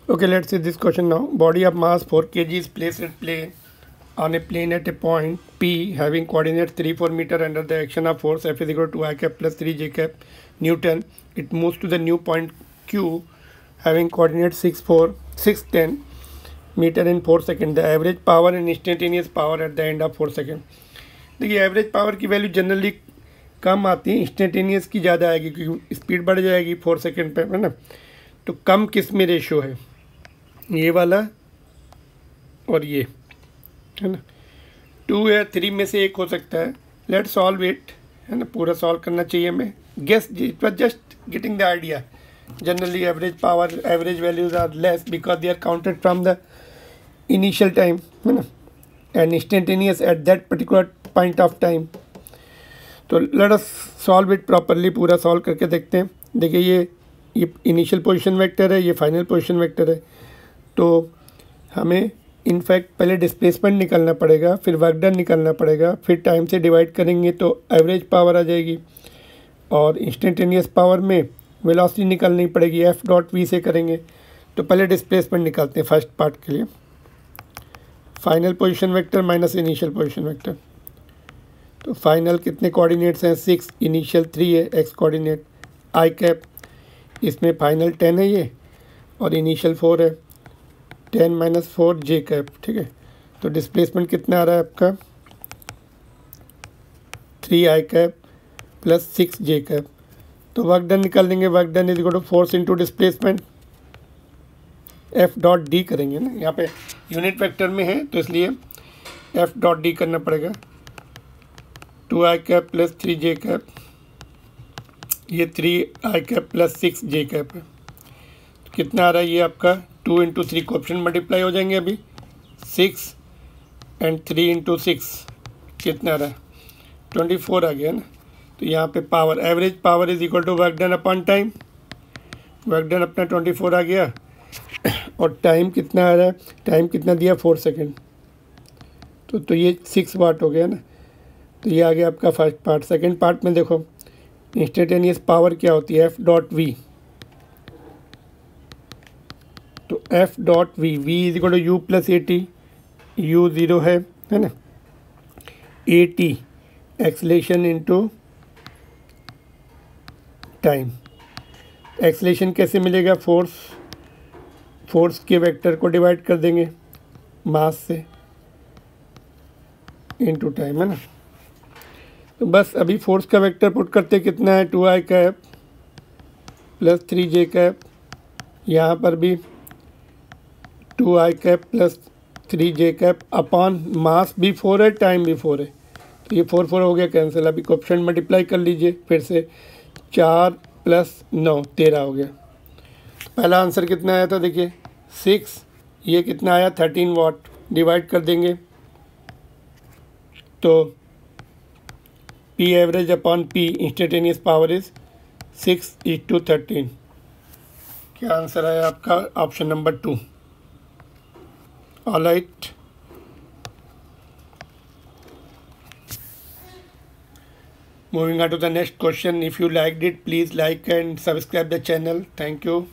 Okay, let's see this question now. Body of mass 4 kg is placed at plane on a plane at a point P having coordinates 3, 4 meter under the action of force F is equal to I cap plus 3 j cap Newton. It moves to the new point Q having coordinates 6, 4, 6, 10 meter in 4 seconds. The average power and instantaneous power at the end of 4 seconds. देखिए average power की value generally कम आती है, instantaneous की ज़्यादा आएगी क्योंकि speed बढ़ जाएगी 4 सेकेंड पे, है ना। तो कम किस में रेशो है, ये वाला और ये, है ना। 2 या 3 में से एक हो सकता है। लेट सॉल्व इट, है ना, पूरा सॉल्व करना चाहिए हमें। Guess, it was just getting the idea. Generally average power, average values are less because they are counted from the initial time, है ना, and instantaneous at that particular point of time. तो let us solve it properly, पूरा solve करके देखते हैं। देखिए ये initial position vector है, ये फाइनल पोजीशन वेक्टर है। तो हमें इनफैक्ट पहले डिस्प्लेसमेंट निकालना पड़ेगा, फिर वर्क डन निकालना पड़ेगा, फिर टाइम से डिवाइड करेंगे तो एवरेज पावर आ जाएगी, और इंस्टेंटेनियस पावर में वेलोसिटी निकालनी पड़ेगी, एफ डॉट वी से करेंगे। तो पहले डिस्प्लेसमेंट निकालते हैं फर्स्ट पार्ट के लिए। Final position vector minus initial position vector. तो फाइनल कितने कोऑर्डिनेट्स हैं, 6, इनिशियल 3 है एक्स कोऑर्डिनेट, आई कैप, इसमें फाइनल 10 है ये, और इनिशियल 4 है, 10 माइनस 4 जे कैप, ठीक है। तो डिस्प्लेसमेंट कितना आ रहा है आपका, 3 I cap plus 6 J cap. तो वर्क डन निकाल देंगे, work done is equal to force into displacement, F dot D करेंगे ना, यहाँ पे यूनिट वेक्टर में है तो इसलिए एफ डॉट डी करना पड़ेगा। 2 आई कैप प्लस 3 जे कैप, ये 3 I cap plus 6 J cap है। तो कितना आ रहा है ये आपका, 2 इंटू 3 कोएफिशिएंट मल्टीप्लाई हो जाएंगे अभी, 6 एंड 3 इंटू 6 कितना आ रहा है, 24 आ गया ना। तो यहाँ पे power, average power is equal to work done upon time. Work done अपना 24 आ गया, और टाइम कितना आ रहा है, टाइम कितना दिया, 4 सेकेंड। तो ये 6 वाट हो गया ना। तो ये आ गया आपका फर्स्ट पार्ट। सेकेंड पार्ट में देखो इंस्टेंटेनियस पावर क्या होती है, एफ डॉट वी। तो F dot V, V is equal to U plus A T, U 0 है ना, A T acceleration into time. Acceleration कैसे मिलेगा, फोर्स के वेक्टर को डिवाइड कर देंगे मास से इंटू टाइम, है ना। तो बस अभी फोर्स का वेक्टर पुट करते कितना है, 2 आई कैप प्लस 3 जे कैप, यहाँ पर भी 2 आई कैप प्लस 3 जे कैप अपॉन मास भी 4 है, टाइम भी 4 है। तो ये 4 4 हो गया कैंसिल। अभी कोएफिशिएंट मल्टीप्लाई कर लीजिए फिर से, 4 प्लस 9 13 हो गया। पहला आंसर कितना आया था, देखिए 6, ये कितना आया 13 वाट, डिवाइड कर देंगे तो P average upon P instantaneous power is 6:13। क्या आंसर आया आपका, option number 2। Alright, moving on to the next question. If you liked it, please like and subscribe the channel. Thank you.